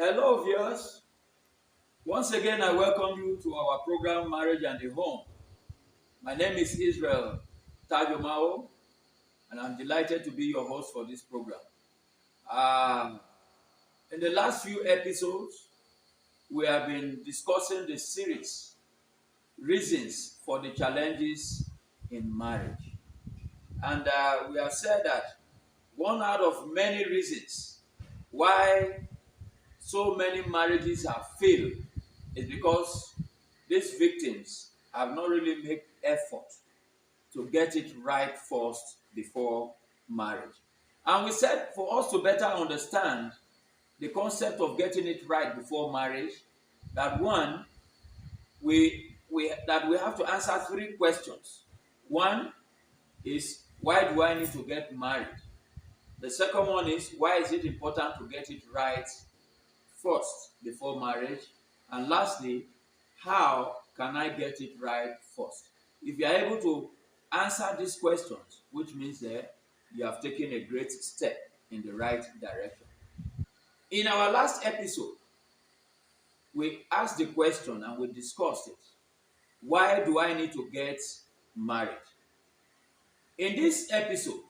Hello, viewers. Once again, I welcome you to our program, Marriage and the Home. My name is Israel Tajomao, and I'm delighted to be your host for this program. Uh, in the last few episodes, we have been discussing the series, Reasons for the Challenges in Marriage. And we have said that one out of many reasons why so many marriages have failed is because these victims have not really made effort to get it right first before marriage. And we said for us to better understand the concept of getting it right before marriage, that one, we have to answer three questions. One is, why do I need to get married? The second one is, why is it important to get it right first before marriage? And lastly, how can I get it right first? If you are able to answer these questions, which means that you have taken a great step in the right direction. In our last episode, we asked the question and we discussed it. Why do I need to get married? In this episode,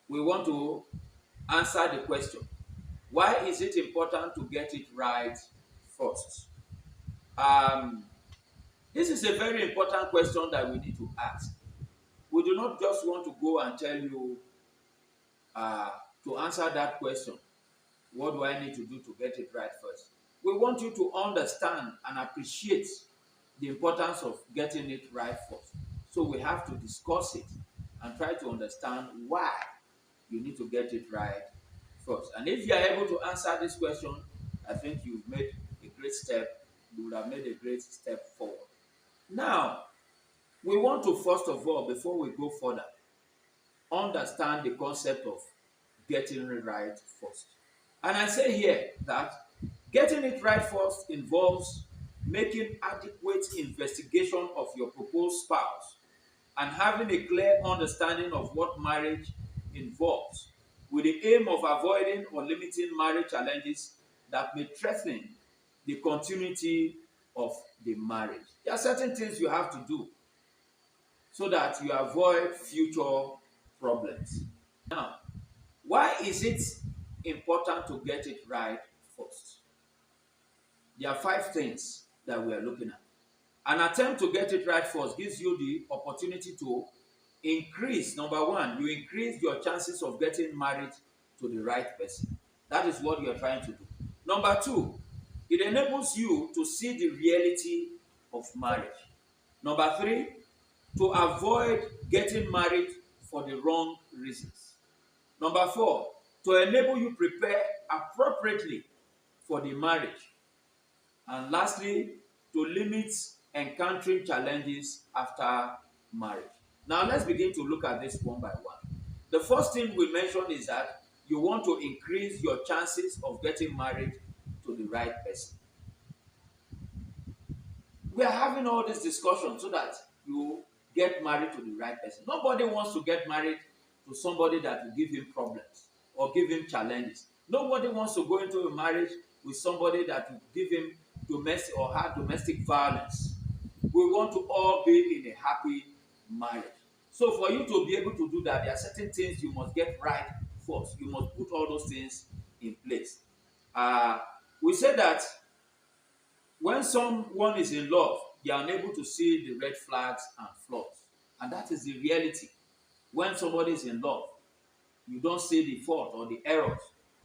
we want to answer the question, why is it important to get it right first? This is a very important question that we need to ask. We do not just want to go and tell you uh, to answer that question, what do I need to do to get it right first? We want you to understand and appreciate the importance of getting it right first. So we have to discuss it and try to understand why you need to get it right first. And if you are able to answer this question, I think you've made a great step. You would have made a great step forward. Now, we want to first of all, before we go further, understand the concept of getting it right first. And I say here that getting it right first involves making adequate investigation of your proposed spouse and having a clear understanding of what marriage involves, with the aim of avoiding or limiting marriage challenges that may threaten the continuity of the marriage. There are certain things you have to do so that you avoid future problems. Now, why is it important to get it right first? There are 5 things that we are looking at. An attempt to get it right first gives you the opportunity to increase, number one, you increase your chances of getting married to the right person. That is what you are trying to do. Number two, it enables you to see the reality of marriage. Number three, to avoid getting married for the wrong reasons. Number four, to enable you prepare appropriately for the marriage. And lastly, to limit encountering challenges after marriage. Now let's begin to look at this one by one. The first thing we mentioned is that you want to increase your chances of getting married to the right person. We are having all this discussion so that you get married to the right person. Nobody wants to get married to somebody that will give him problems or give him challenges. Nobody wants to go into a marriage with somebody that will give him domestic or have domestic violence. We want to all be in a happy marriage. So for you to be able to do that, there are certain things you must get right first. You must put all those things in place. We say that when someone is in love, they are unable to see the red flags and flaws. And that is the reality. When somebody is in love, you don't see the fault or the errors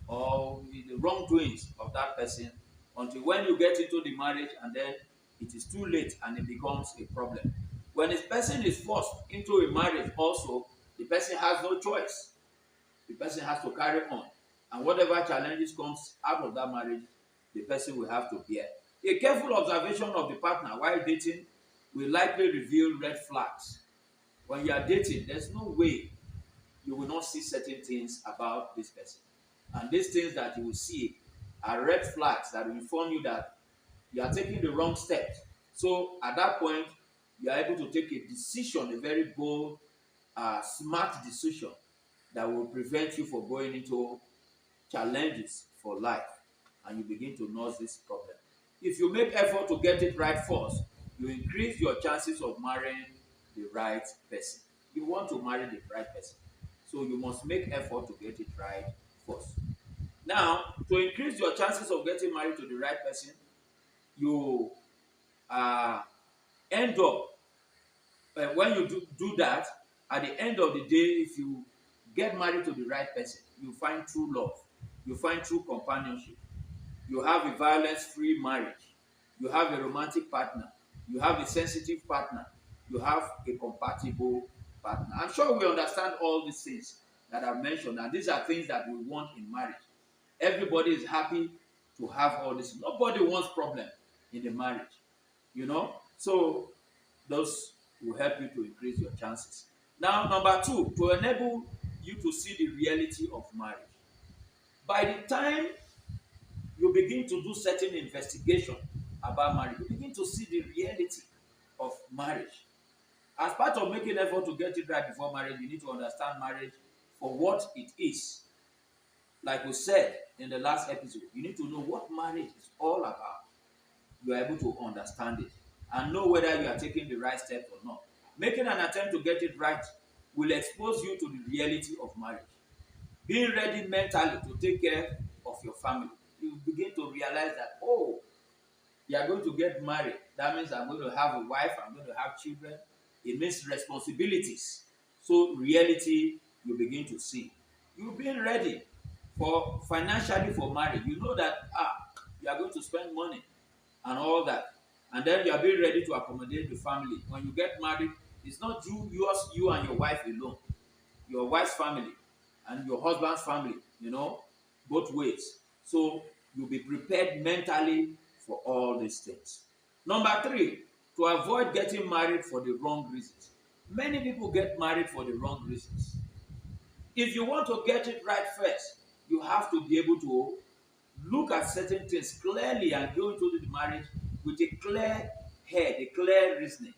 or the wrongdoings of that person until when you get into the marriage, and then it is too late and it becomes a problem. When a person is forced into a marriage also, the person has no choice. The person has to carry on. And whatever challenges comes out of that marriage, the person will have to bear. A careful observation of the partner while dating will likely reveal red flags. When you are dating, there's no way you will not see certain things about this person. And these things that you will see are red flags that will inform you that you are taking the wrong steps. So at that point, you are able to take a decision, a very bold, smart decision that will prevent you from going into challenges for life. and you begin to nurse this problem. If you make effort to get it right first, you increase your chances of marrying the right person. You want to marry the right person, so you must make effort to get it right first. Now, to increase your chances of getting married to the right person, you uh, end up when you do that, at the end of the day, if you get married to the right person, you find true love, you find true companionship, you have a violence-free marriage, you have a romantic partner, you have a sensitive partner, you have a compatible partner. I'm sure we understand all these things that I've mentioned, and these are things that we want in marriage. Everybody is happy to have all this. Nobody wants problem in the marriage, So those will help you to increase your chances. Now, number two, to enable you to see the reality of marriage. By the time you begin to do certain investigation about marriage, you begin to see the reality of marriage. As part of making effort to get it right before marriage, you need to understand marriage for what it is. Like we said in the last episode, you need to know what marriage is all about. You are able to understand it and know whether you are taking the right step or not. Making an attempt to get it right will expose you to the reality of marriage. Being ready mentally to take care of your family, you begin to realize that, oh, you are going to get married. That means I'm going to have a wife, I'm going to have children. It means responsibilities. So reality, you begin to see. You being ready for financially for marriage. You know that you are going to spend money and all that. And then you are being ready to accommodate the family. When you get married, it's not you and your wife alone. Your wife's family and your husband's family, both ways. So you'll be prepared mentally for all these things. Number three, to avoid getting married for the wrong reasons. Many people get married for the wrong reasons. If you want to get it right first, you have to be able to look at certain things clearly and go into the marriage with a clear head, a clear reasoning.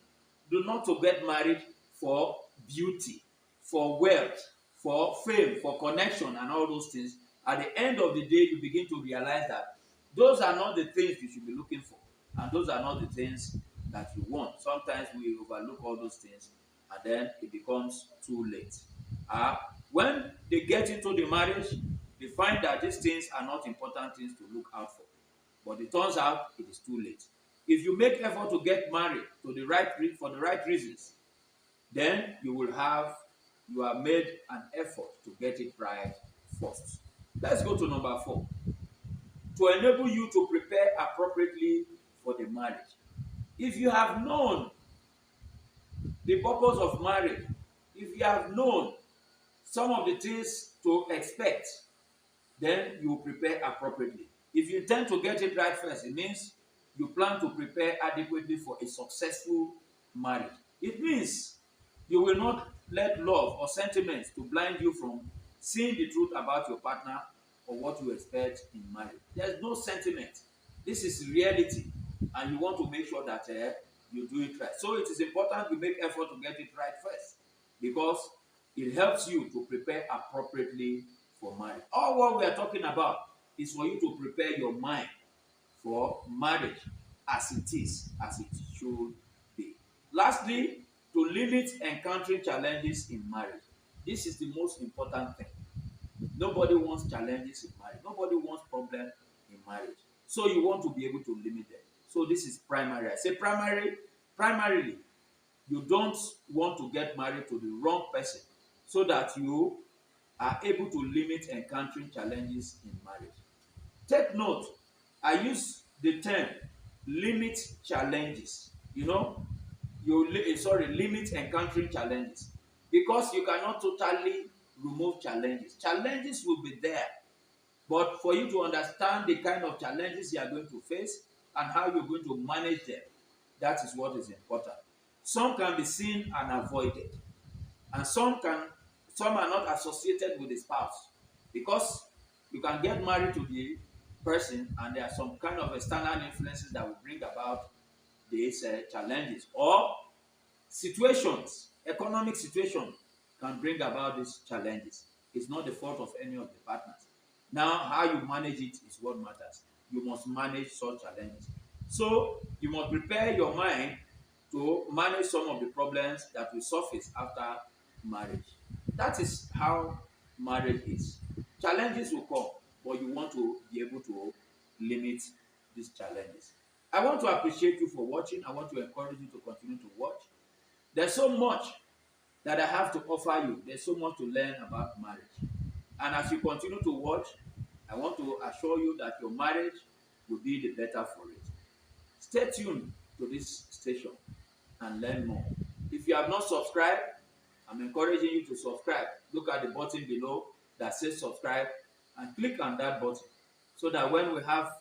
Do not to get married for beauty, for wealth, for fame, for connection, and all those things. At the end of the day, you begin to realize that those are not the things you should be looking for, and those are not the things that you want. Sometimes we overlook all those things, and then it becomes too late. When they get into the marriage, they find that these things are not important things to look out for. But it turns out it is too late. If you make effort to get married for the right reasons, then you have made an effort to get it right first. Let's go to number 4. To enable you to prepare appropriately for the marriage. If you have known the purpose of marriage, if you have known some of the things to expect, then you will prepare appropriately. If you intend to get it right first, it means you plan to prepare adequately for a successful marriage. It means you will not let love or sentiments to blind you from seeing the truth about your partner or what you expect in marriage. There's no sentiment. This is reality, and you want to make sure that you do it right. So it is important you make effort to get it right first, because it helps you to prepare appropriately for marriage. All what we are talking about is for you to prepare your mind for marriage as it is, as it should be. Lastly, to limit encountering challenges in marriage. This is the most important thing. Nobody wants challenges in marriage. Nobody wants problems in marriage. So you want to be able to limit them. So this is primary. I say primarily, you don't want to get married to the wrong person so that you are able to limit encountering challenges in marriage. Take note, I use the term limit challenges. Limit encountering challenges, because you cannot totally remove challenges. Challenges will be there, but for you to understand the kind of challenges you are going to face and how you're going to manage them, that is what is important. Some can be seen and avoided, and some are not associated with the spouse, because you can get married to the person and there are some kind of external influences that will bring about these challenges, or economic situations can bring about these challenges. It's not the fault of any of the partners. Now, how you manage it is what matters. you must manage such challenges. So you must prepare your mind to manage some of the problems that will surface after marriage. That is how marriage is. Challenges will come, but you want to be able to limit these challenges. I want to appreciate you for watching. I want to encourage you to continue to watch. There's so much that I have to offer you. There's so much to learn about marriage. And as you continue to watch, I want to assure you that your marriage will be the better for it. Stay tuned to this station and learn more. If you have not subscribed, I'm encouraging you to subscribe. Look at the button below that says subscribe and click on that button so that when we have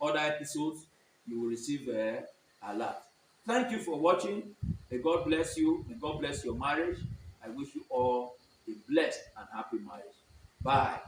other episodes, you will receive a alert. Thank you for watching. May God bless you. May God bless your marriage. I wish you all a blessed and happy marriage. Bye.